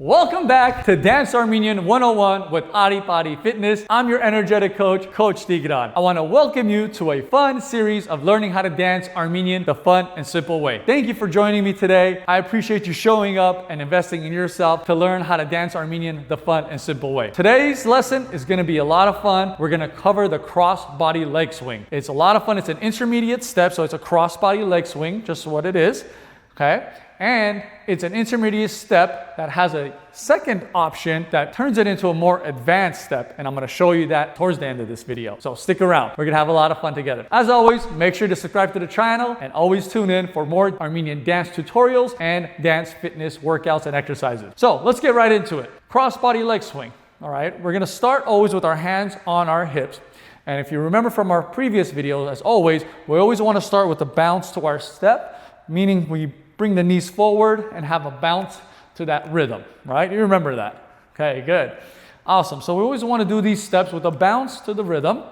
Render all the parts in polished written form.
Welcome back to Dance Armenian 101 with Adi Padi Fitness. I'm your energetic coach, Coach Tigran. I want to welcome you to a fun series of learning how to dance Armenian the fun and simple way. Thank you for joining me today. I appreciate you showing up and investing in yourself to learn how to dance Armenian the fun and simple way. Today's lesson is going to be a lot of fun. We're going to cover the cross body leg swing. It's a lot of fun. It's an intermediate step, so it's a cross body leg swing, just what it is. Okay? And it's an intermediate step that has a second option that turns it into a more advanced step. And I'm going to show you that towards the end of this video. So stick around. We're going to have a lot of fun together. As always, make sure to subscribe to the channel and always tune in for more Armenian dance tutorials and dance fitness workouts and exercises. So let's get right into it. Cross body leg swing. All right. We're going to start always with our hands on our hips. And if you remember from our previous videos, as always, we always want to start with a bounce to our step, meaning we bring the knees forward and have a bounce to that rhythm, right? You remember that. Okay, good. Awesome. So we always want to do these steps with a bounce to the rhythm.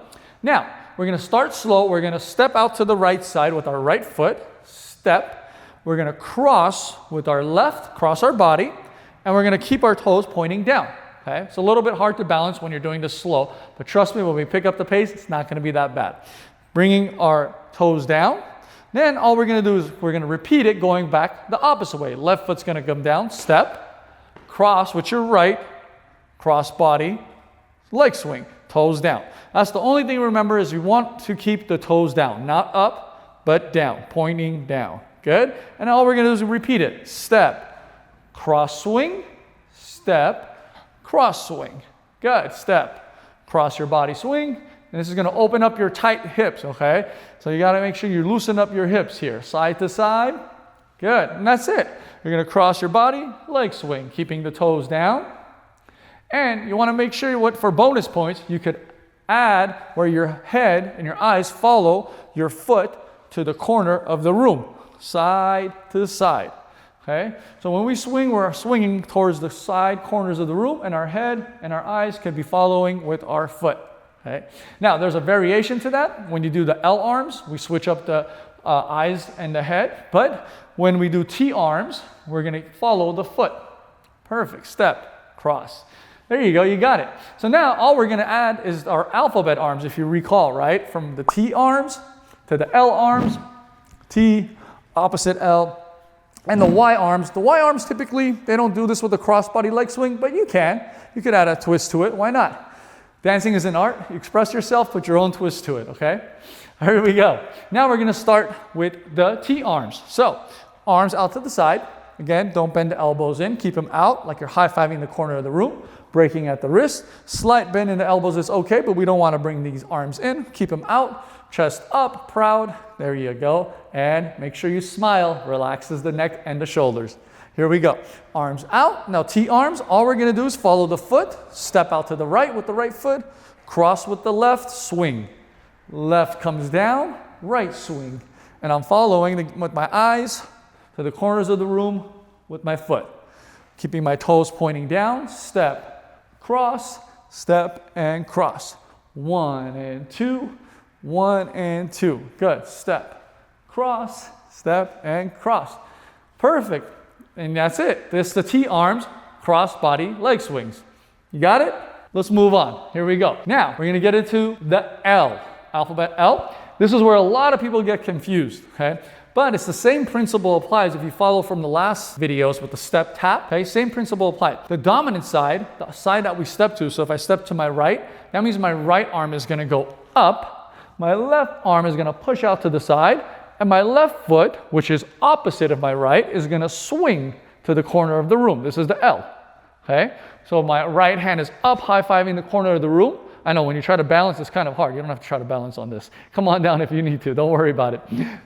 Now, we're going to start slow. We're going to step out to the right side with our right foot, step. We're going to cross with our left, cross our body, and we're going to keep our toes pointing down. Okay? It's a little bit hard to balance when you're doing this slow, but trust me, when we pick up the pace, it's not going to be that bad. Bringing our toes down. Then all we're going to do is we're going to repeat it going back the opposite way. Left foot's going to come down, step, cross with your right, cross body, leg swing, toes down. That's the only thing to remember is you want to keep the toes down, not up, but down, pointing down. Good? And all we're going to do is repeat it. Step, cross swing, step, cross swing. Good. Step, cross your body swing. And this is going to open up your tight hips, okay? So you got to make sure you loosen up your hips here. Side to side. Good. And that's it. You're going to cross your body, leg swing, keeping the toes down. And you want to make sure for bonus points, you could add where your head and your eyes follow your foot to the corner of the room. Side to side. Okay? So when we swing, we're swinging towards the side corners of the room, and our head and our eyes can be following with our foot. Okay. Now, there's a variation to that. When you do the L arms, we switch up the eyes and the head. But when we do T arms, we're going to follow the foot. Perfect. Step, cross. There you go. You got it. So now all we're going to add is our alphabet arms, if you recall, right? From the T arms to the L arms, T, opposite L, and the Y arms. The Y arms, typically, they don't do this with a cross-body leg swing, but you can. You could add a twist to it. Why not? Dancing is an art. You express yourself, put your own twist to it, okay? Here we go. Now we're going to start with the T arms. So, arms out to the side. Again, don't bend the elbows in. Keep them out like you're high-fiving the corner of the room. Breaking at the wrist. Slight bend in the elbows is okay, but we don't want to bring these arms in. Keep them out. Chest up, proud. There you go. And make sure you smile. Relaxes the neck and the shoulders. Here we go. Arms out. Now T arms, all we're going to do is follow the foot, step out to the right with the right foot, cross with the left, swing. Left comes down, right swing. And I'm following with my eyes to the corners of the room with my foot. Keeping my toes pointing down, step, step, and cross. 1 and 2, 1 and 2. Good. Step, step, and cross. Perfect. And that's it. This is the T arms, cross body leg swings. You got it? Let's move on. Here we go. Now, we're going to get into the L, alphabet L. This is where a lot of people get confused, okay? But it's the same principle applies if you follow from the last videos with the step tap, okay? Same principle applies. The dominant side, the side that we step to, so if I step to my right, that means my right arm is going to go up. My left arm is going to push out to the side. And my left foot, which is opposite of my right, is going to swing to the corner of the room. This is the L. Okay? So my right hand is up, high-fiving the corner of the room. I know when you try to balance, it's kind of hard. You don't have to try to balance on this. Come on down if you need to. Don't worry about it.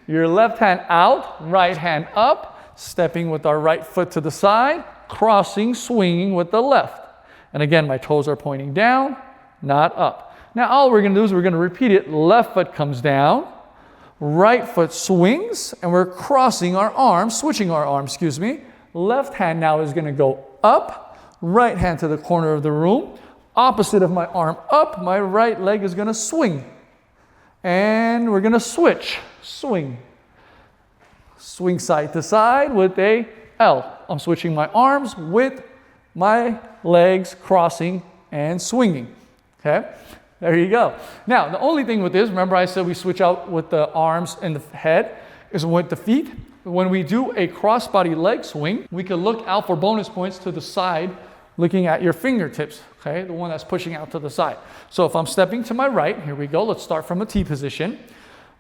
Your left hand out, right hand up, stepping with our right foot to the side, crossing, swinging with the left. And again, my toes are pointing down, not up. Now all we're going to do is we're going to repeat it. Left foot comes down. Right foot swings, and we're crossing our arms, switching our arms, Left hand now is going to go up, right hand to the corner of the room, opposite of my arm up, my right leg is going to swing. And we're going to switch, swing. Swing side to side with a L. I'm switching my arms with my legs crossing and swinging. Okay, there you go. Now, the only thing with this, remember I said we switch out with the arms and the head, is with the feet. When we do a crossbody leg swing, we can look out for bonus points to the side, looking at your fingertips, okay? The one that's pushing out to the side. So if I'm stepping to my right, here we go, let's start from a T position.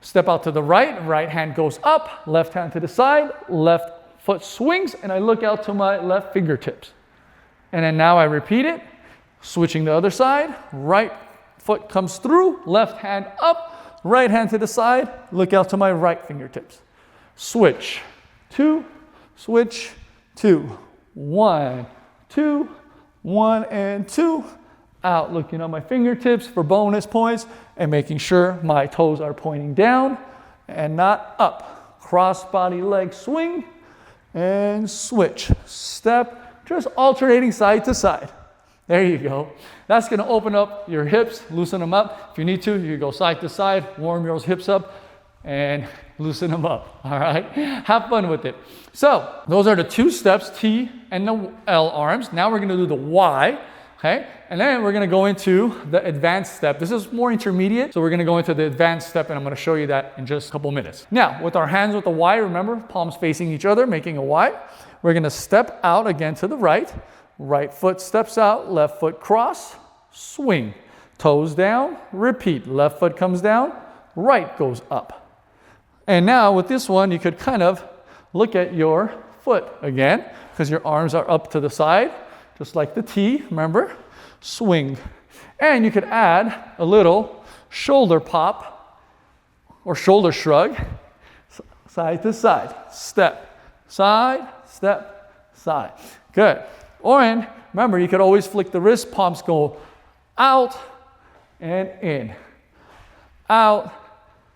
Step out to the right, right hand goes up, left hand to the side, left foot swings, and I look out to my left fingertips. And then now I repeat it, switching the other side, right foot comes through, left hand up, right hand to the side, look out to my right fingertips. Switch, 2, switch, 2, 1, 2, 1 and 2, out looking at my fingertips for bonus points and making sure my toes are pointing down and not up. Cross body leg swing and switch, step, just alternating side to side. There you go. That's going to open up your hips, loosen them up. If you need to, you can go side to side, warm your hips up and loosen them up. All right, have fun with it. So those are the 2 steps, T and the L arms. Now we're going to do the Y, okay? And then we're going to go into the advanced step. This is more intermediate, so we're going to go into the advanced step, and I'm going to show you that in just a couple minutes. Now, with our hands with the Y, remember, palms facing each other, making a Y. We're going to step out again to the right. Right foot steps out, left foot cross, swing. Toes down, repeat. Left foot comes down, right goes up. And now with this one, you could kind of look at your foot again, because your arms are up to the side, just like the T, remember? Swing. And you could add a little shoulder pop or shoulder shrug, side to side. Step, side, step, side. Good. Or remember, you could always flick the wrist, palms go out and in. Out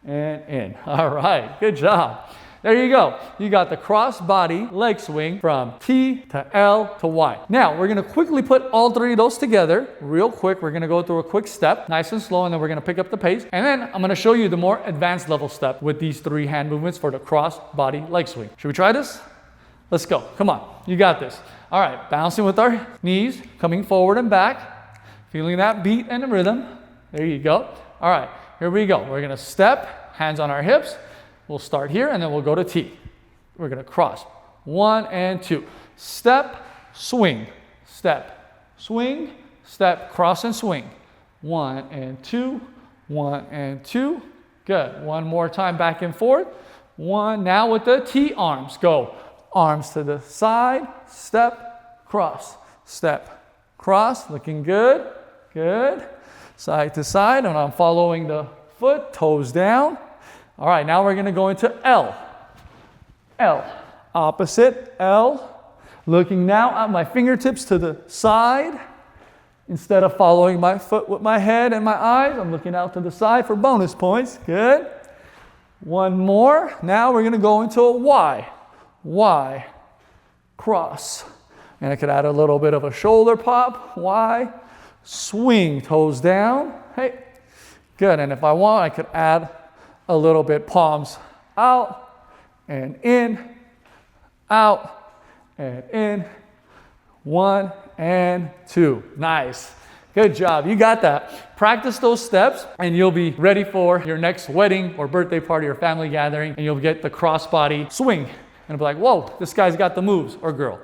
and in. All right, good job. There you go. You got the cross body leg swing from T to L to Y. Now, we're going to quickly put all 3 of those together real quick. We're going to go through a quick step, nice and slow, and then we're going to pick up the pace. And then I'm going to show you the more advanced level step with these 3 hand movements for the cross body leg swing. Should we try this? Let's go. Come on. You got this. All right, bouncing with our knees, coming forward and back, feeling that beat and the rhythm. There you go. All right, here we go. We're going to step, hands on our hips. We'll start here, and then we'll go to T. We're going to cross. 1 and 2. Step, swing, step, swing, step, cross and swing. 1 and 2, 1 and 2. Good. One more time, back and forth. 1. Now with the T arms, go. Arms to the side, step, cross, looking good, good. Side to side, and I'm following the foot, toes down. All right, now we're gonna go into L. L, opposite, L. Looking now at my fingertips to the side. Instead of following my foot with my head and my eyes, I'm looking out to the side for bonus points, good. One more, now we're gonna go into a Y. Y, cross, and I could add a little bit of a shoulder pop, Y, swing, toes down, hey, good, and if I want, I could add a little bit palms out, and in, out, and in, 1 and 2, nice. Good job, you got that. Practice those steps and you'll be ready for your next wedding or birthday party or family gathering, and you'll get the crossbody swing. And be like, whoa, this guy's got the moves, or girl.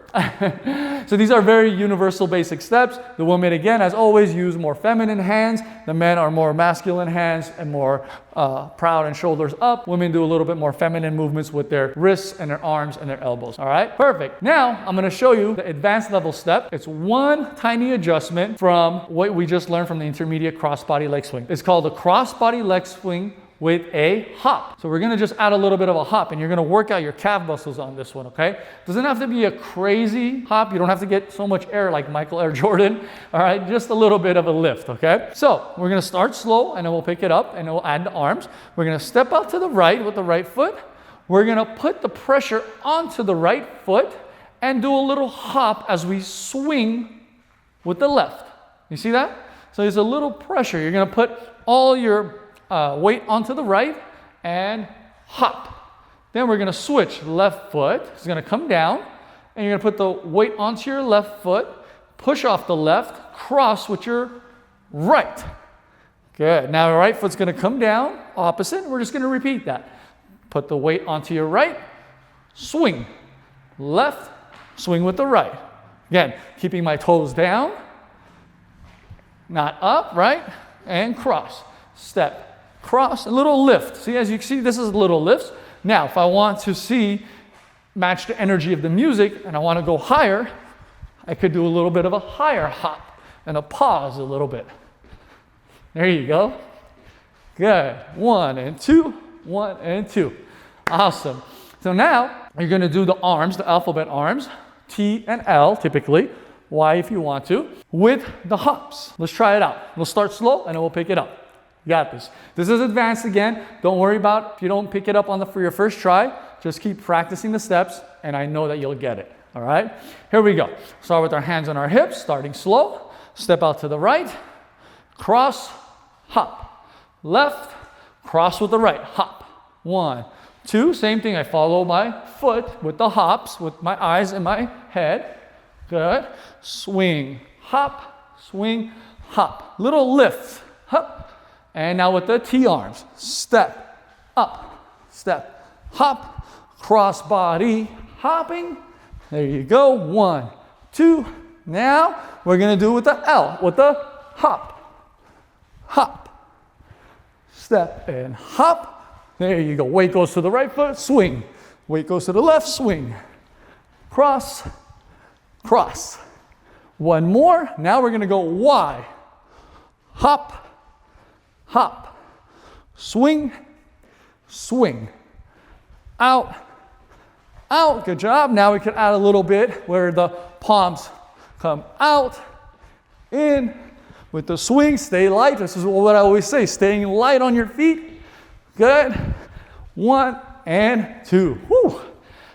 So these are very universal basic steps. The women, again, as always, use more feminine hands. The men are more masculine hands and more proud and shoulders up. Women do a little bit more feminine movements with their wrists and their arms and their elbows. All right, perfect. Now I'm gonna show you the advanced level step. It's one tiny adjustment from what we just learned from the intermediate crossbody leg swing. It's called the crossbody leg swing with a hop. So we're gonna just add a little bit of a hop, and you're gonna work out your calf muscles on this one, okay? Doesn't have to be a crazy hop. You don't have to get so much air like Michael Air Jordan, all right? Just a little bit of a lift, okay? So we're gonna start slow, and then we'll pick it up, and then we'll add the arms. We're gonna step out to the right with the right foot. We're gonna put the pressure onto the right foot and do a little hop as we swing with the left. You see that? So there's a little pressure. You're gonna put all your weight onto the right and hop. Then we're going to switch. Left foot is going to come down, and you're going to put the weight onto your left foot, push off the left, cross with your right. Good. Now your right foot's going to come down, opposite. We're just going to repeat that. Put the weight onto your right, swing. Left, swing with the right. Again, keeping my toes down, not up, right? And cross. Step, cross, a little lift. See, as you can see, this is little lifts. Now, if I want to match the energy of the music and I want to go higher, I could do a little bit of a higher hop and a pause a little bit. There you go. Good. 1 and 2, 1 and 2. Awesome. So now you're going to do the arms, the alphabet arms, T and L typically, Y if you want to, with the hops. Let's try it out. We'll start slow and then we'll pick it up. You got this. This is advanced again. Don't worry about if you don't pick it up for your first try. Just keep practicing the steps and I know that you'll get it. All right? Here we go. Start with our hands on our hips, starting slow. Step out to the right. Cross, hop. Left, cross with the right, hop. 1, 2, same thing. I follow my foot with the hops, with my eyes and my head. Good. Swing, hop, swing, hop. Little lift, hop. And now with the T arms, step, up, step, hop, cross body, hopping. There you go. 1, 2. Now we're going to do it with the L, with the hop, hop, step and hop. There you go. Weight goes to the right foot, swing. Weight goes to the left, swing. Cross, cross. One more. Now we're going to go Y. Hop, hop. Swing, swing. Out, out. Good job. Now we can add a little bit where the palms come out, in. With the swing, stay light. This is what I always say, staying light on your feet. Good. 1 and 2. Whew.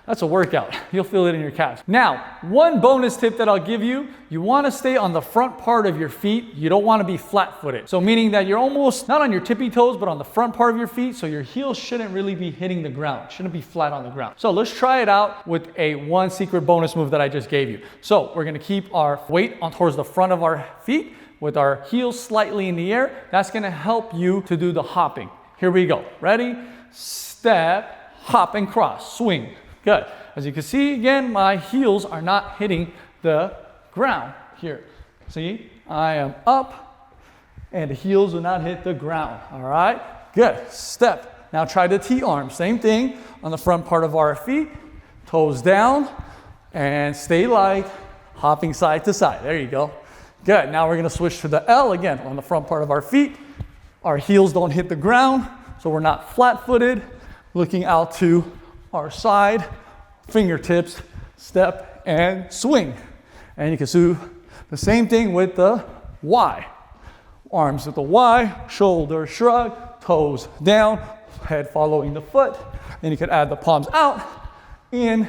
That's a workout. You'll feel it in your calves. Now, one bonus tip that I'll give you, you want to stay on the front part of your feet. You don't want to be flat-footed. So meaning that you're almost not on your tippy toes, but on the front part of your feet. So your heels shouldn't really be hitting the ground. Shouldn't be flat on the ground. So let's try it out with one secret bonus move that I just gave you. So we're going to keep our weight towards the front of our feet with our heels slightly in the air. That's going to help you to do the hopping. Here we go. Ready? Step, hop, and cross. Swing. Good. As you can see, again, my heels are not hitting the ground here. See? I am up, and the heels will not hit the ground. All right? Good. Step. Now try the T-arm. Same thing on the front part of our feet. Toes down, and stay light. Hopping side to side. There you go. Good. Now we're going to switch to the L again on the front part of our feet. Our heels don't hit the ground, so we're not flat-footed. Looking out to our side, fingertips, step, and swing. And you can do the same thing with the Y. Arms with the Y, shoulder shrug, toes down, head following the foot. Then you can add the palms out, in,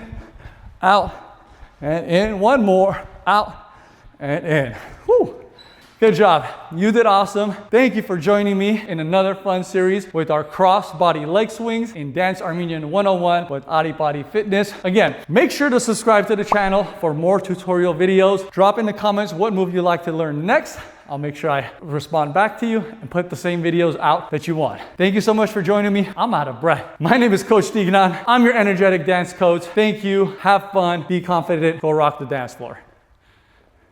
out, and in. One more, out, and in. Whew. Good job. You did awesome. Thank you for joining me in another fun series with our cross body leg swings in Dance Armenian 101 with Ari Body Fitness. Again, make sure to subscribe to the channel for more tutorial videos. Drop in the comments what move you'd like to learn next. I'll make sure I respond back to you and put the same videos out that you want. Thank you so much for joining me. I'm out of breath. My name is Coach Tigran. I'm your energetic dance coach. Thank you. Have fun. Be confident. Go rock the dance floor.